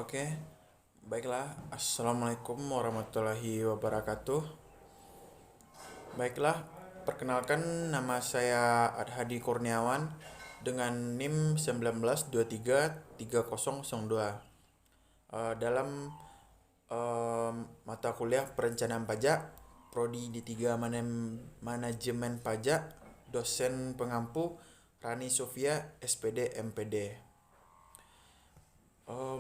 Oke, baiklah. Assalamualaikum warahmatullahi wabarakatuh. Baiklah, perkenalkan nama saya Adhadi Kurniawan dengan NIM 19233002. Dalam mata kuliah perencanaan pajak, prodi D3 Manajemen Pajak, dosen pengampu Rani Sofia SPD MPD.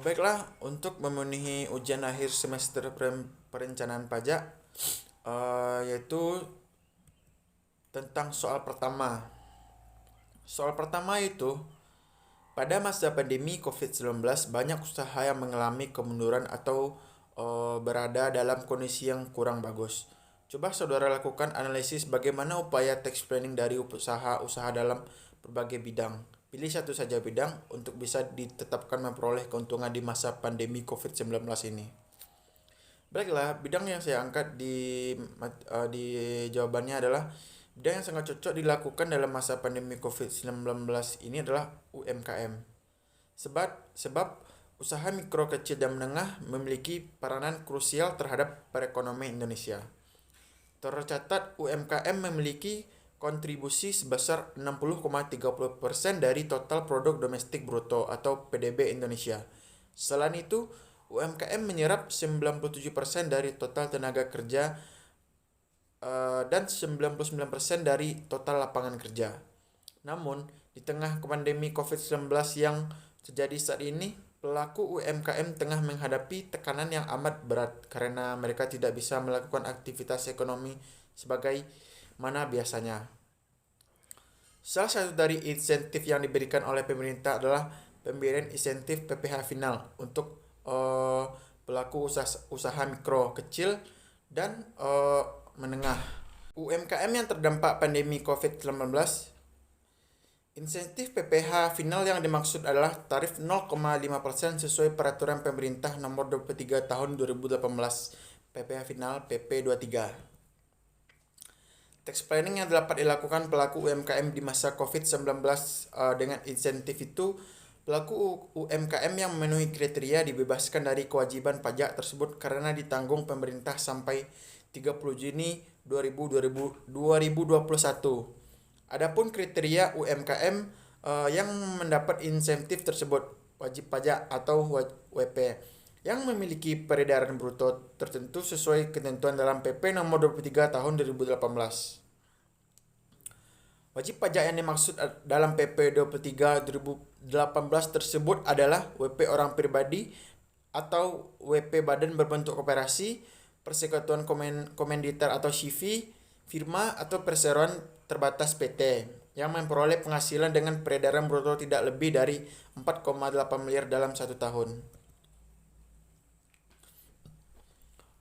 Baiklah, untuk memenuhi ujian akhir semester perencanaan pajak, yaitu tentang soal pertama. Soal pertama itu, pada masa pandemi COVID-19, banyak usaha yang mengalami kemunduran atau berada dalam kondisi yang kurang bagus. Coba saudara lakukan analisis bagaimana upaya tax planning dari usaha-usaha dalam berbagai bidang. Pilih satu saja bidang untuk bisa ditetapkan memperoleh keuntungan di masa pandemi COVID-19 ini. Baiklah, bidang yang saya angkat di jawabannya adalah bidang yang sangat cocok dilakukan dalam masa pandemi COVID-19 ini adalah UMKM. Sebab usaha mikro, kecil, dan menengah memiliki peranan krusial terhadap perekonomian Indonesia. Tercatat UMKM memiliki kontribusi sebesar 60,30% dari total produk domestik bruto atau PDB Indonesia. Selain itu, UMKM menyerap 97% dari total tenaga kerja dan 99% dari total lapangan kerja. Namun, di tengah pandemi COVID-19 yang terjadi saat ini, pelaku UMKM tengah menghadapi tekanan yang amat berat karena mereka tidak bisa melakukan aktivitas ekonomi sebagai mana biasanya. Salah satu dari insentif yang diberikan oleh pemerintah adalah pemberian insentif PPh final untuk pelaku usaha mikro, kecil, dan menengah. UMKM yang terdampak pandemi COVID-19, insentif PPh final yang dimaksud adalah tarif 0,5% sesuai peraturan pemerintah nomor 23 tahun 2018 PPh final PP 23. Tax planning yang dapat dilakukan pelaku UMKM di masa COVID-19 dengan insentif itu, pelaku UMKM yang memenuhi kriteria dibebaskan dari kewajiban pajak tersebut karena ditanggung pemerintah sampai 30 Juni 2021. Adapun kriteria UMKM yang mendapat insentif tersebut, wajib pajak atau WP, yang memiliki peredaran bruto tertentu sesuai ketentuan dalam PP nomor 23 tahun 2018. Wajib pajak yang dimaksud dalam PP 23 2018 tersebut adalah WP orang pribadi atau WP badan berbentuk koperasi, persekutuan komanditer atau SIVI, firma atau perseroan terbatas PT yang memperoleh penghasilan dengan peredaran bruto tidak lebih dari 4,8 miliar dalam satu tahun.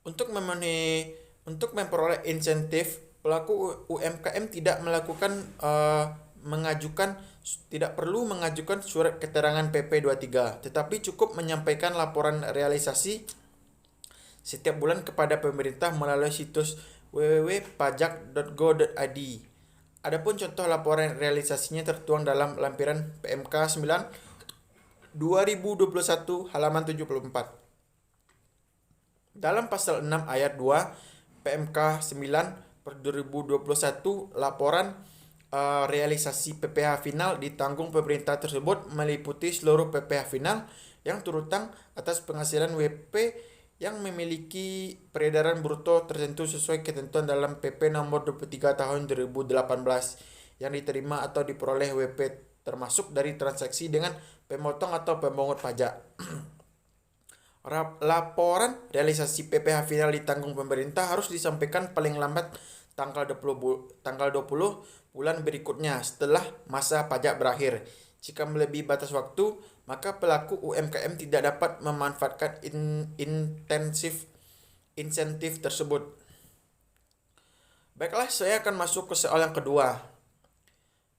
Untuk memperoleh insentif, pelaku UMKM tidak perlu mengajukan surat keterangan PP 23, tetapi cukup menyampaikan laporan realisasi setiap bulan kepada pemerintah melalui situs www.pajak.go.id. Adapun contoh laporan realisasinya tertuang dalam lampiran PMK 9 2021 halaman 74. Dalam pasal 6 ayat 2 PMK 9 per 2021, laporan realisasi PPh final ditanggung pemerintah tersebut meliputi seluruh PPh final yang terutang atas penghasilan WP yang memiliki peredaran bruto tertentu sesuai ketentuan dalam PP nomor 23 tahun 2018 yang diterima atau diperoleh WP termasuk dari transaksi dengan pemotong atau pemungut pajak. Laporan realisasi PPh final ditanggung pemerintah harus disampaikan paling lambat tanggal 20 bulan berikutnya setelah masa pajak berakhir. Jika melebihi batas waktu, maka pelaku UMKM tidak dapat memanfaatkan insentif tersebut. Baiklah, saya akan masuk ke soal yang kedua.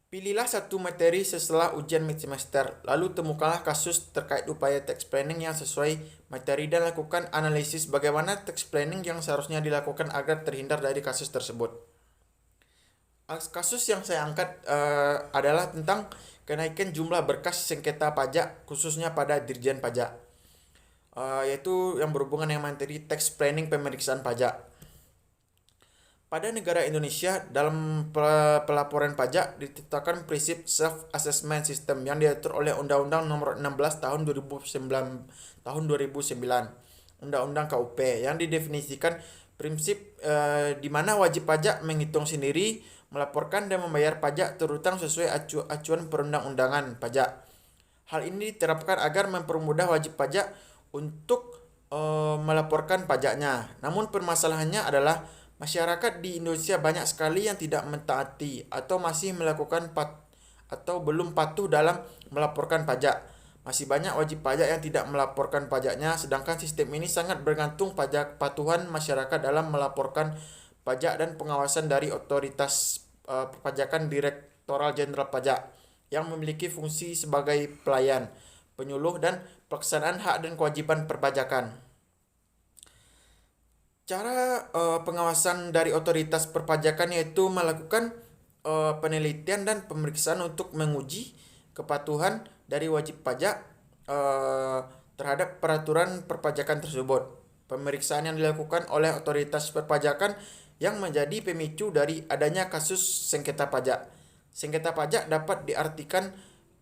Pilihlah satu materi setelah ujian mid-semester, lalu temukanlah kasus terkait upaya tax planning yang sesuai materi dan lakukan analisis bagaimana tax planning yang seharusnya dilakukan agar terhindar dari kasus tersebut. Kasus yang saya angkat adalah tentang kenaikan jumlah berkas sengketa pajak khususnya pada Dirjen Pajak. yaitu yang berhubungan dengan materi tax planning pemeriksaan pajak. Pada negara Indonesia, dalam pelaporan pajak ditetapkan prinsip self-assessment system yang diatur oleh Undang-Undang Nomor 16 Tahun 2009, Undang-Undang KUP, yang didefinisikan prinsip di mana wajib pajak menghitung sendiri, melaporkan dan membayar pajak terutang sesuai acuan perundang-undangan pajak. Hal ini diterapkan agar mempermudah wajib pajak untuk melaporkan pajaknya. Namun permasalahannya adalah masyarakat di Indonesia banyak sekali yang tidak mentaati atau masih melakukan atau belum patuh dalam melaporkan pajak. Masih banyak wajib pajak yang tidak melaporkan pajaknya, sedangkan sistem ini sangat bergantung pada kepatuhan masyarakat dalam melaporkan pajak dan pengawasan dari otoritas perpajakan Direktorat Jenderal Pajak yang memiliki fungsi sebagai pelayan, penyuluh, dan pelaksanaan hak dan kewajiban perpajakan. Cara pengawasan dari otoritas perpajakan yaitu melakukan penelitian dan pemeriksaan untuk menguji kepatuhan dari wajib pajak terhadap peraturan perpajakan tersebut. Pemeriksaan yang dilakukan oleh otoritas perpajakan yang menjadi pemicu dari adanya kasus sengketa pajak. Sengketa pajak dapat diartikan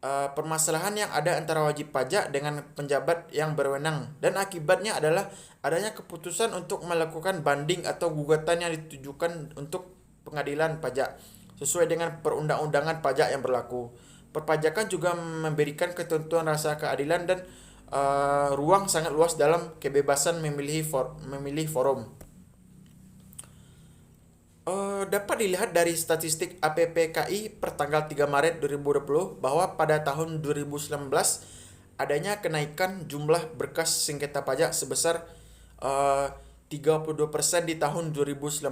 permasalahan yang ada antara wajib pajak dengan penjabat yang berwenang, dan akibatnya adalah adanya keputusan untuk melakukan banding atau gugatan yang ditujukan untuk pengadilan pajak sesuai dengan perundang-undangan pajak yang berlaku. Perpajakan juga memberikan ketentuan rasa keadilan dan ruang sangat luas dalam kebebasan memilih forum. Dapat dilihat dari statistik APPKI per tanggal 3 Maret 2020 bahwa pada tahun 2019 adanya kenaikan jumlah berkas sengketa pajak sebesar 32% di tahun 2019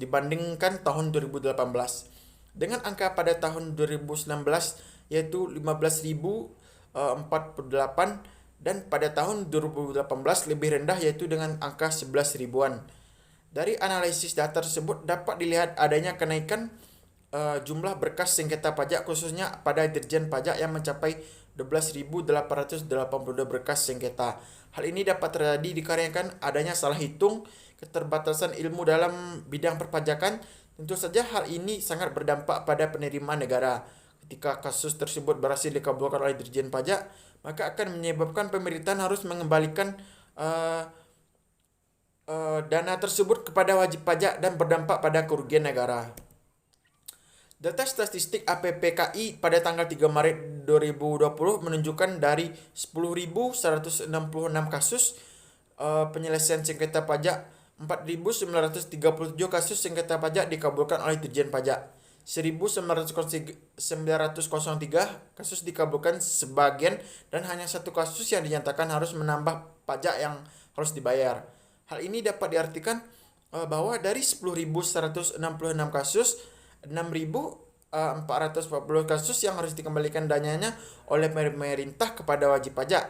dibandingkan tahun 2018. Dengan angka pada tahun 2019 yaitu 15.048 dan pada tahun 2018 lebih rendah yaitu dengan angka 11 ribuan. Dari analisis data tersebut dapat dilihat adanya kenaikan jumlah berkas sengketa pajak khususnya pada Dirjen Pajak yang mencapai 12.882 berkas sengketa. Hal ini dapat terjadi dikarenakan adanya salah hitung, keterbatasan ilmu dalam bidang perpajakan. Tentu saja hal ini sangat berdampak pada penerimaan negara. Ketika kasus tersebut berhasil dikabulkan oleh Dirjen Pajak, maka akan menyebabkan pemerintahan harus mengembalikan dana tersebut kepada wajib pajak dan berdampak pada kerugian negara. Data statistik APPKI pada tanggal 3 Maret 2020 menunjukkan dari 10.166 kasus penyelesaian sengketa pajak, 4.937 kasus sengketa pajak dikabulkan oleh Dirjen Pajak. 1.903 kasus dikabulkan sebagian dan hanya satu kasus yang dinyatakan harus menambah pajak yang harus dibayar. Hal ini dapat diartikan bahwa dari 10.166 kasus, 6.440 kasus yang harus dikembalikan dananya oleh pemerintah kepada wajib pajak.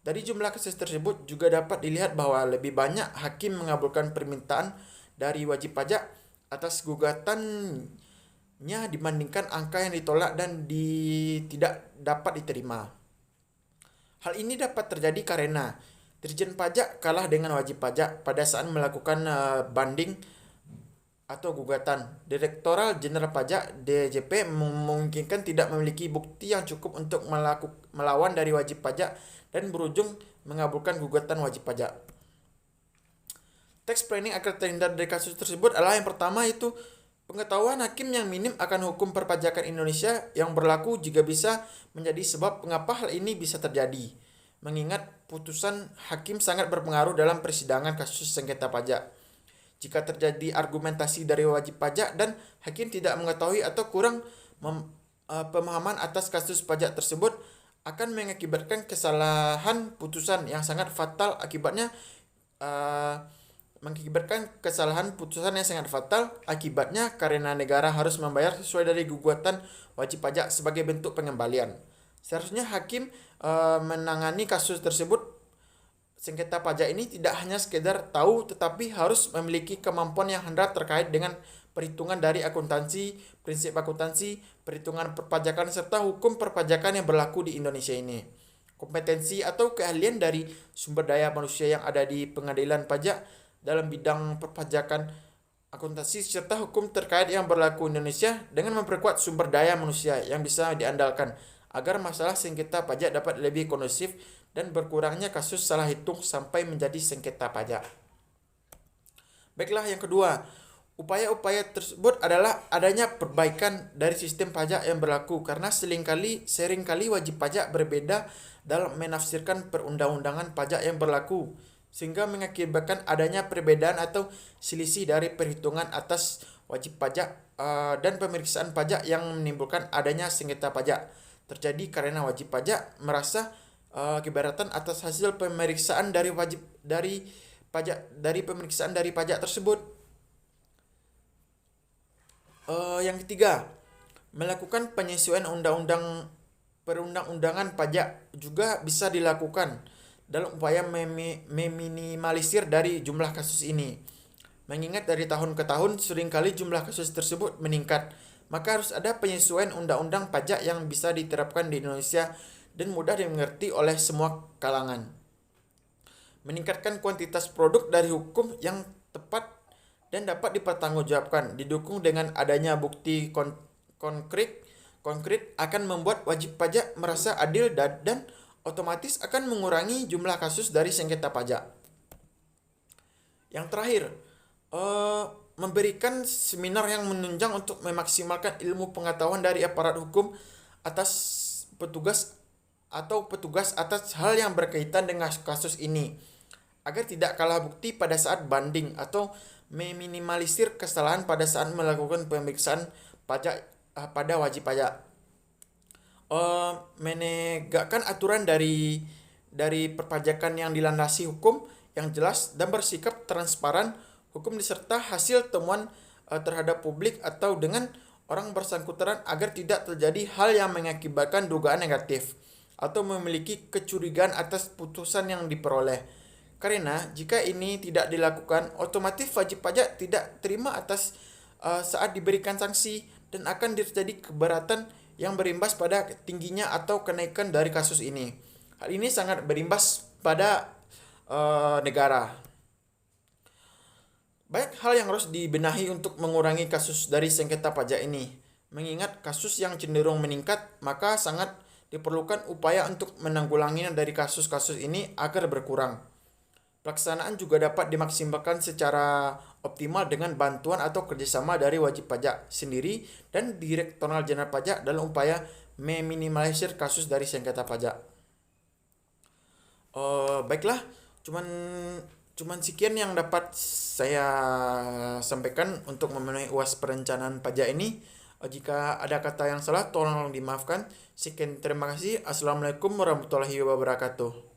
Dari jumlah kasus tersebut juga dapat dilihat bahwa lebih banyak hakim mengabulkan permintaan dari wajib pajak atas gugatannya dibandingkan angka yang ditolak dan tidak dapat diterima. Hal ini dapat terjadi karena Dirjen Pajak kalah dengan wajib pajak pada saat melakukan banding atau gugatan. Direktorat Jenderal Pajak DJP memungkinkan tidak memiliki bukti yang cukup untuk melawan dari wajib pajak dan berujung mengabulkan gugatan wajib pajak. Tax planning agar terhindar dari kasus tersebut adalah yang pertama itu pengetahuan hakim yang minim akan hukum perpajakan Indonesia yang berlaku juga bisa menjadi sebab mengapa hal ini bisa terjadi. Mengingat putusan hakim sangat berpengaruh dalam persidangan kasus sengketa pajak. Jika terjadi argumentasi dari wajib pajak dan hakim tidak mengetahui atau kurang pemahaman atas kasus pajak tersebut, akan mengakibatkan kesalahan putusan yang sangat fatal. Akibatnya karena negara harus membayar sesuai dari gugatan wajib pajak sebagai bentuk pengembalian. Seharusnya hakim menangani kasus tersebut sengketa pajak ini tidak hanya sekedar tahu tetapi harus memiliki kemampuan yang handal terkait dengan perhitungan dari akuntansi, prinsip akuntansi, perhitungan perpajakan serta hukum perpajakan yang berlaku di Indonesia ini. kompetensi atau keahlian dari sumber daya manusia yang ada di pengadilan pajak dalam bidang perpajakan, akuntansi, serta hukum terkait yang berlaku Indonesia dengan memperkuat sumber daya manusia yang bisa diandalkan agar masalah sengketa pajak dapat lebih kondusif dan berkurangnya kasus salah hitung sampai menjadi sengketa pajak. Baiklah, yang kedua, upaya-upaya tersebut adalah adanya perbaikan dari sistem pajak yang berlaku karena seringkali wajib pajak berbeda dalam menafsirkan perundang-undangan pajak yang berlaku sehingga mengakibatkan adanya perbedaan atau selisih dari perhitungan atas wajib pajak dan pemeriksaan pajak yang menimbulkan adanya sengketa pajak terjadi karena wajib pajak merasa keberatan atas hasil pemeriksaan dari pemeriksaan dari pajak tersebut. Yang ketiga, melakukan penyesuaian perundang-undangan pajak juga bisa dilakukan dalam upaya meminimalisir dari jumlah kasus ini. Mengingat dari tahun ke tahun seringkali jumlah kasus tersebut meningkat, maka harus ada penyesuaian undang-undang pajak yang bisa diterapkan di Indonesia dan mudah dimengerti oleh semua kalangan. Meningkatkan kuantitas produk dari hukum yang tepat dan dapat dipertanggungjawabkan, didukung dengan adanya bukti konkret akan membuat wajib pajak merasa adil dan otomatis akan mengurangi jumlah kasus dari sengketa pajak. Yang terakhir, memberikan seminar yang menunjang untuk memaksimalkan ilmu pengetahuan dari aparat hukum atas petugas atas hal yang berkaitan dengan kasus ini, agar tidak kalah bukti pada saat banding atau meminimalisir kesalahan pada saat melakukan pemeriksaan pajak pada wajib pajak. Menegakkan aturan dari perpajakan yang dilandasi hukum yang jelas dan bersikap transparan hukum diserta hasil temuan terhadap publik atau dengan orang bersangkutan agar tidak terjadi hal yang mengakibatkan dugaan negatif atau memiliki kecurigaan atas putusan yang diperoleh. Karena jika ini tidak dilakukan, otomatis wajib pajak tidak terima atas saat diberikan sanksi dan akan terjadi keberatan yang berimbas pada tingginya atau kenaikan dari kasus ini. Hal ini sangat berimbas pada negara. Banyak hal yang harus dibenahi untuk mengurangi kasus dari sengketa pajak ini. Mengingat kasus yang cenderung meningkat, maka sangat diperlukan upaya untuk menanggulanginya dari kasus-kasus ini agar berkurang. Pelaksanaan juga dapat dimaksimalkan secara optimal dengan bantuan atau kerjasama dari wajib pajak sendiri dan Direktorat Jenderal Pajak dalam upaya meminimalisir kasus dari sengketa pajak. Baiklah, cuman sekian yang dapat saya sampaikan untuk memenuhi UAS perencanaan pajak ini. Jika ada kata yang salah, tolong dimaafkan. Sekian, terima kasih. Assalamualaikum warahmatullahi wabarakatuh.